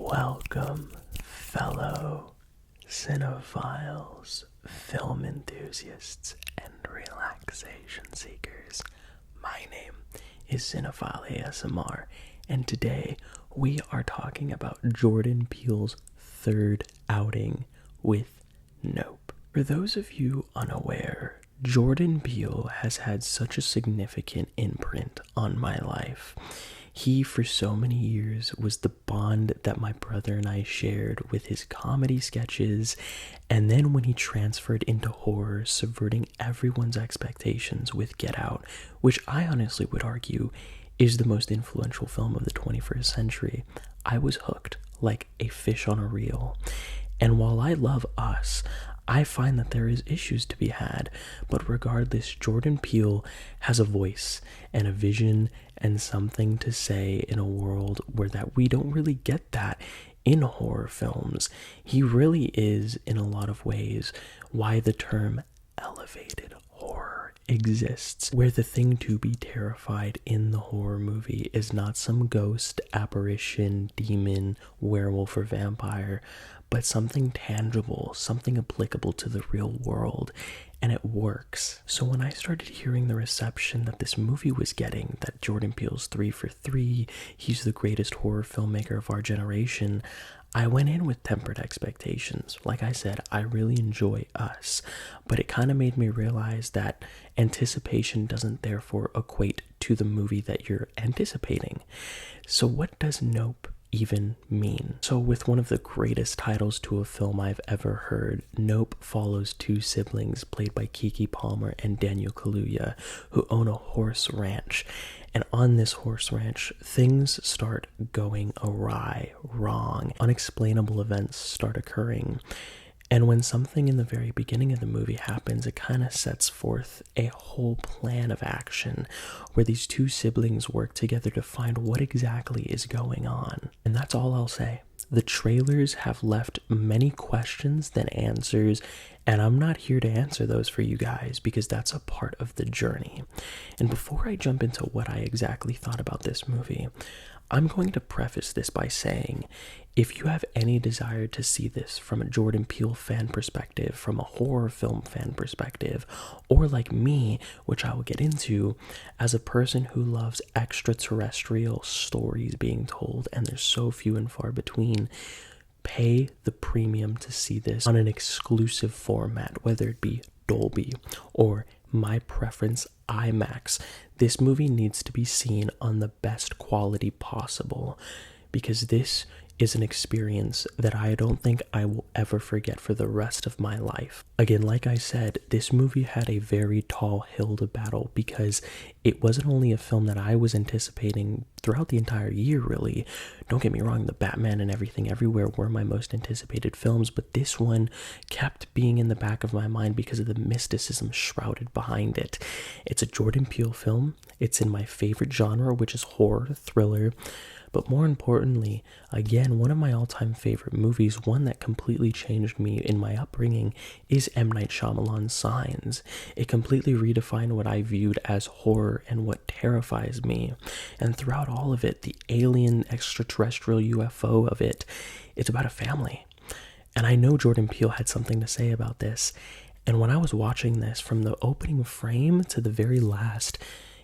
Welcome, fellow cinephiles, film enthusiasts, and relaxation seekers. My name is Cinephile ASMR, and today we are talking about Jordan Peele's third outing with Nope. For those of you unaware, Jordan Peele has had such a significant imprint on my life. He, for so many years, was the bond that my brother and I shared with his comedy sketches, and then when he transferred into horror, subverting everyone's expectations with Get Out, which I honestly would argue is the most influential film of the 21st century, I was hooked like a fish on a reel. And while I love Us, I find that there is issues to be had, but regardless, Jordan Peele has a voice and a vision and something to say in a world where that we don't really get that in horror films. He really is, in a lot of ways, why the term elevated horror exists, where the thing to be terrified in the horror movie is not some ghost, apparition, demon, werewolf, or vampire, but something tangible, something applicable to the real world, and it works. So when I started hearing the reception that this movie was getting, that Jordan Peele's 3 for 3, he's the greatest horror filmmaker of our generation, I went in with tempered expectations. Like I said, I really enjoy Us, but it kind of made me realize that anticipation doesn't therefore equate to the movie that you're anticipating. So what does Nope even mean? So with one of the greatest titles to a film I've ever heard, Nope follows two siblings played by Keke Palmer and Daniel Kaluuya, who own a horse ranch. And on this horse ranch, things start going awry, wrong. Unexplainable events start occurring. And when something in the very beginning of the movie happens, it kind of sets forth a whole plan of action where these two siblings work together to find what exactly is going on. And that's all I'll say. The trailers have left many questions than answers, and I'm not here to answer those for you guys because that's a part of the journey. And before I jump into what I exactly thought about this movie, I'm going to preface this by saying, if you have any desire to see this from a Jordan Peele fan perspective, from a horror film fan perspective, or like me, which I will get into, as a person who loves extraterrestrial stories being told, and there's so few and far between, pay the premium to see this on an exclusive format, whether it be Dolby or my preference IMAX. This movie needs to be seen on the best quality possible because this is an experience that I don't think I will ever forget for the rest of my life. Again, like I said, this movie had a very tall hill to battle because it wasn't only a film that I was anticipating throughout the entire year, really. Don't get me wrong, the Batman and Everything Everywhere were my most anticipated films, but this one kept being in the back of my mind because of the mysticism shrouded behind it. It's a Jordan Peele film. It's in my favorite genre, which is horror, thriller. But more importantly, again, one of my all-time favorite movies, one that completely changed me in my upbringing, is M. Night Shyamalan's Signs. It completely redefined what I viewed as horror and what terrifies me. And throughout all of it, the alien extraterrestrial UFO of it, it's about a family. And I know Jordan Peele had something to say about this. And when I was watching this, from the opening frame to the very last,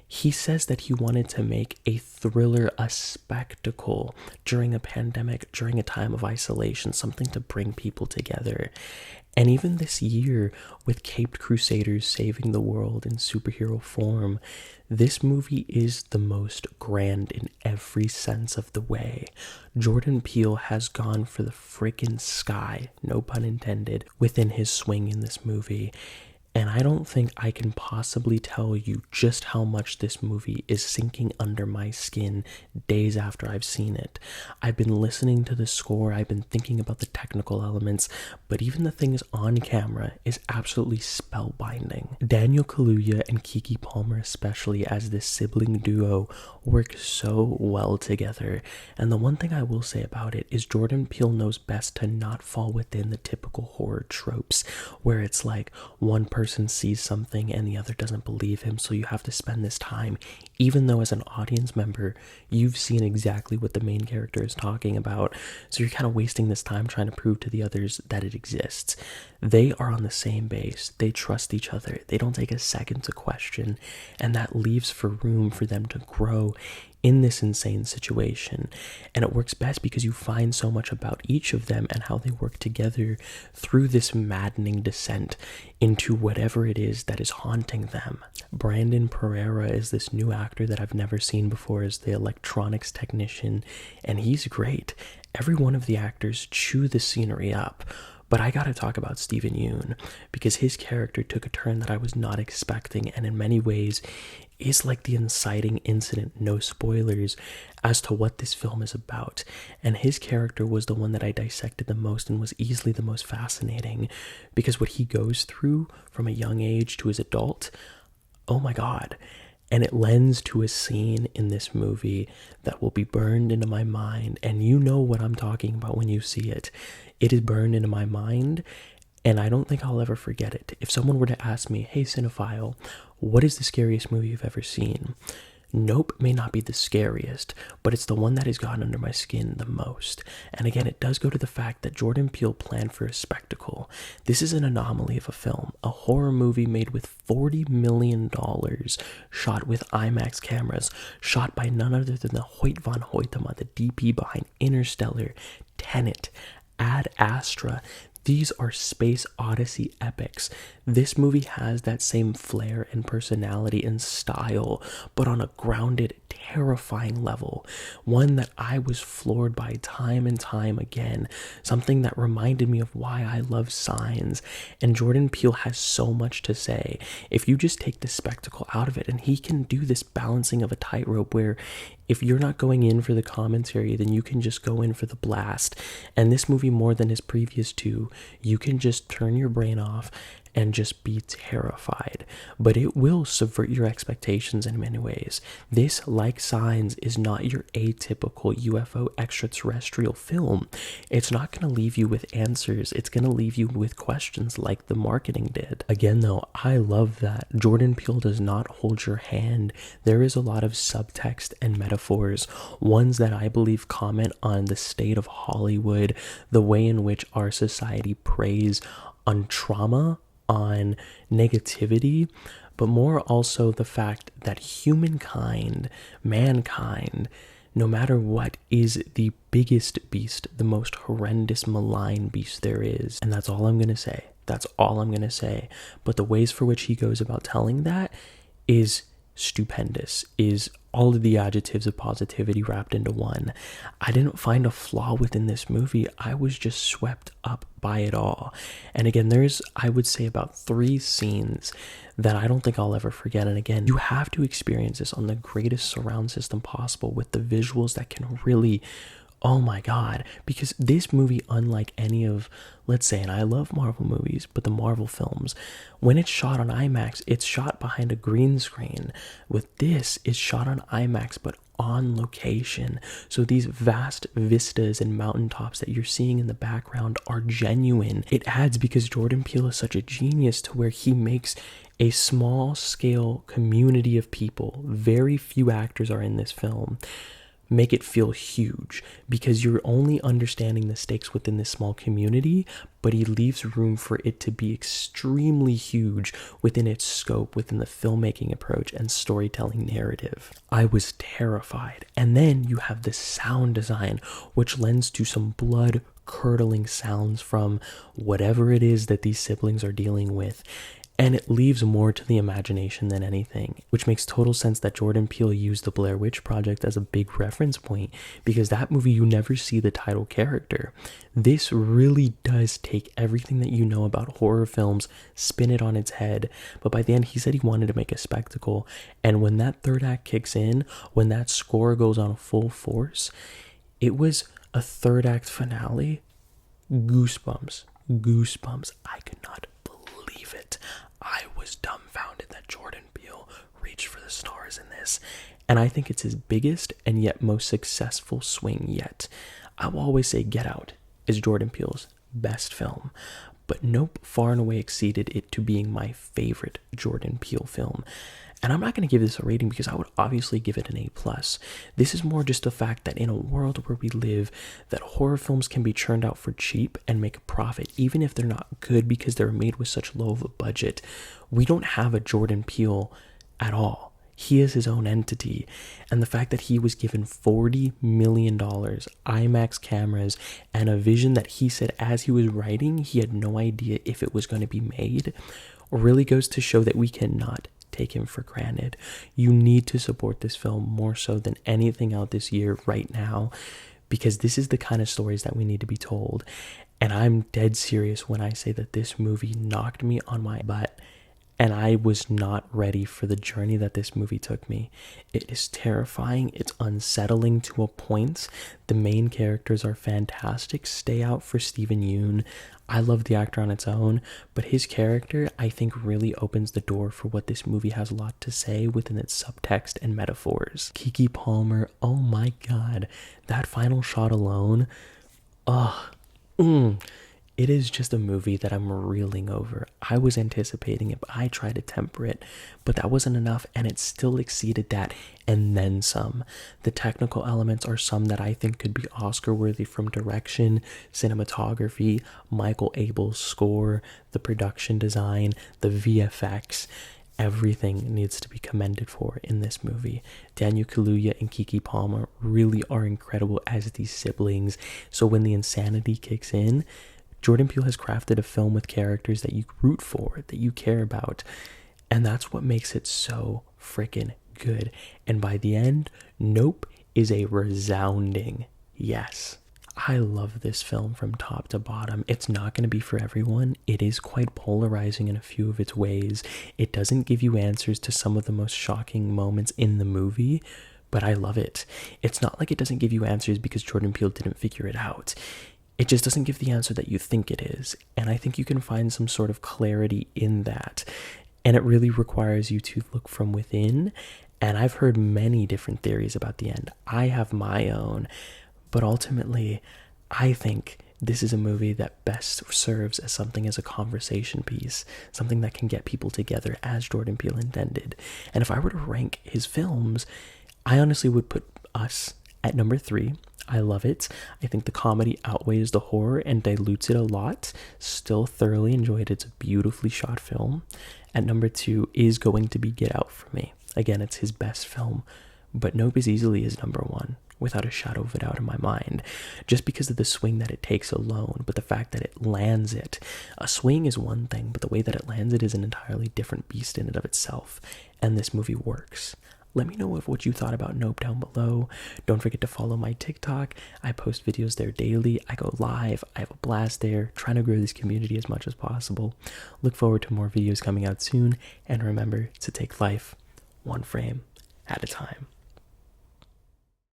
he says that he wanted to make a thriller, a spectacle during a pandemic, during a time of isolation, something to bring people together. And even this year, with Caped Crusaders saving the world in superhero form, this movie is the most grand in every sense of the way. Jordan Peele has gone for the freaking sky, no pun intended, within his swing in this movie. And I don't think I can possibly tell you just how much this movie is sinking under my skin days after I've seen it. I've been listening to the score, I've been thinking about the technical elements, but even the things on camera is absolutely spellbinding. Daniel Kaluuya and Keke Palmer, especially as this sibling duo, work so well together. And the one thing I will say about it is Jordan Peele knows best to not fall within the typical horror tropes, where it's like one person person sees something and the other doesn't believe him, so you have to spend this time, even though as an audience member you've seen exactly what the main character is talking about, so you're kind of wasting this time trying to prove to the others that it exists. They are on the same base, they trust each other, they don't take a second to question, and that leaves for room for them to grow in this insane situation. And it works best because you find so much about each of them and how they work together through this maddening descent into whatever it is that is haunting them. Brandon Pereira is this new actor that I've never seen before as the electronics technician, and he's great. Every one of the actors chew the scenery up. But I gotta talk about Steven Yeun, because his character took a turn that I was not expecting, and in many ways is like the inciting incident, no spoilers, as to what this film is about. And his character was the one that I dissected the most and was easily the most fascinating, because what he goes through from a young age to his adult, oh my god. And it lends to a scene in this movie that will be burned into my mind, and you know what I'm talking about when you see it. It is burned into my mind, and I don't think I'll ever forget it. If someone were to ask me, hey cinephile, what is the scariest movie you've ever seen? Nope may not be the scariest, but it's the one that has gotten under my skin the most. And again, it does go to the fact that Jordan Peele planned for a spectacle. This is an anomaly of a film, a horror movie made with $40 million, shot with IMAX cameras, shot by none other than the Hoyt van Hoytema, the DP behind Interstellar, Tenet, Ad Astra. These are space odyssey epics. This movie has that same flair and personality and style, but on a grounded, terrifying level. One that I was floored by time and time again. Something that reminded me of why I love Signs. And Jordan Peele has so much to say. If you just take the spectacle out of it, and he can do this balancing of a tightrope where if you're not going in for the commentary, then you can just go in for the blast. And this movie, more than his previous two, you can just turn your brain off and just be terrified. But it will subvert your expectations in many ways. This, like Signs, is not your atypical UFO extraterrestrial film. It's not going to leave you with answers. It's going to leave you with questions like the marketing did. Again, though, I love that Jordan Peele does not hold your hand. There is a lot of subtext and metaphors, ones that I believe comment on the state of Hollywood, the way in which our society preys on trauma, on negativity, but more also the fact that mankind, no matter what, is the biggest beast, the most horrendous, malign beast there is. And that's all I'm going to say. That's all I'm going to say. But the ways for which he goes about telling that is stupendous, is all of the adjectives of positivity wrapped into one. I didn't find a flaw within this movie. I was just swept up by it all. And again, there's, I would say, about 3 scenes that I don't think I'll ever forget. And again, you have to experience this on the greatest surround system possible with the visuals that can really, oh my god, because this movie, unlike any of, let's say, and I love Marvel movies, but the Marvel films, when it's shot on IMAX, it's shot behind a green screen. With this, it's shot on IMAX, but on location. So these vast vistas and mountaintops that you're seeing in the background are genuine. It adds, because Jordan Peele is such a genius, to where he makes a small scale community of people, very few actors are in this film, make it feel huge, because you're only understanding the stakes within this small community, but he leaves room for it to be extremely huge within its scope, within the filmmaking approach and storytelling narrative. I was terrified. And then you have the sound design, which lends to some blood curdling sounds from whatever it is that these siblings are dealing with. And it leaves more to the imagination than anything, which makes total sense that Jordan Peele used the Blair Witch Project as a big reference point, because that movie, you never see the title character. This really does take everything that you know about horror films, spin it on its head. But by the end, he said he wanted to make a spectacle. And when that third act kicks in, when that score goes on full force, it was a third act finale. Goosebumps. I could not believe it. I was dumbfounded that Jordan Peele reached for the stars in this, and I think it's his biggest and yet most successful swing yet. I will always say Get Out is Jordan Peele's best film, but Nope far and away exceeded it to being my favorite Jordan Peele film. And I'm not going to give this a rating because I would obviously give it an A+. This is more just the fact that in a world where we live, that horror films can be churned out for cheap and make a profit, even if they're not good because they're made with such low of a budget. We don't have a Jordan Peele at all. He is his own entity. And the fact that he was given $40 million, IMAX cameras, and a vision that he said as he was writing, he had no idea if it was going to be made, really goes to show that we cannot take him for granted. You need to support this film more so than anything out this year right now, because this is the kind of stories that we need to be told. And I'm dead serious when I say that this movie knocked me on my butt, and I was not ready for the journey that this movie took me. It is terrifying. It's unsettling to a point. The main characters are fantastic. Stay out for Steven Yeun. I love the actor on its own, but his character, I think, really opens the door for what this movie has a lot to say within its subtext and metaphors. Keke Palmer, oh my god, that final shot alone, it is just a movie that I'm reeling over. I was anticipating it, but I tried to temper it, but that wasn't enough, and it still exceeded that, and then some. The technical elements are some that I think could be Oscar-worthy, from direction, cinematography, Michael Abel's score, the production design, the VFX. Everything needs to be commended for in this movie. Daniel Kaluuya and Keke Palmer really are incredible as these siblings, so when the insanity kicks in, Jordan Peele has crafted a film with characters that you root for, that you care about, and that's what makes it so freaking good. And by the end, Nope is a resounding yes. I love this film from top to bottom. It's not going to be for everyone. It is quite polarizing in a few of its ways. It doesn't give you answers to some of the most shocking moments in the movie, but I love it. It's not like it doesn't give you answers because Jordan Peele didn't figure it out. It just doesn't give the answer that you think it is. And I think you can find some sort of clarity in that. And it really requires you to look from within. And I've heard many different theories about the end. I have my own. But ultimately, I think this is a movie that best serves as something as a conversation piece. Something that can get people together as Jordan Peele intended. And if I were to rank his films, I honestly would put Us at number 3. I love it. I think the comedy outweighs the horror and dilutes it a lot. Still thoroughly enjoyed it. It's a beautifully shot film. At number 2 is going to be Get Out for me. Again, it's his best film, but Nope is easily his number 1, without a shadow of a doubt in my mind, just because of the swing that it takes alone, but the fact that it lands it. A swing is one thing, but the way that it lands it is an entirely different beast in and of itself, and this movie works. Let me know what you thought about Nope down below. Don't forget to follow my TikTok. I post videos there daily. I go live. I have a blast there, trying to grow this community as much as possible. Look forward to more videos coming out soon. And remember to take life one frame at a time.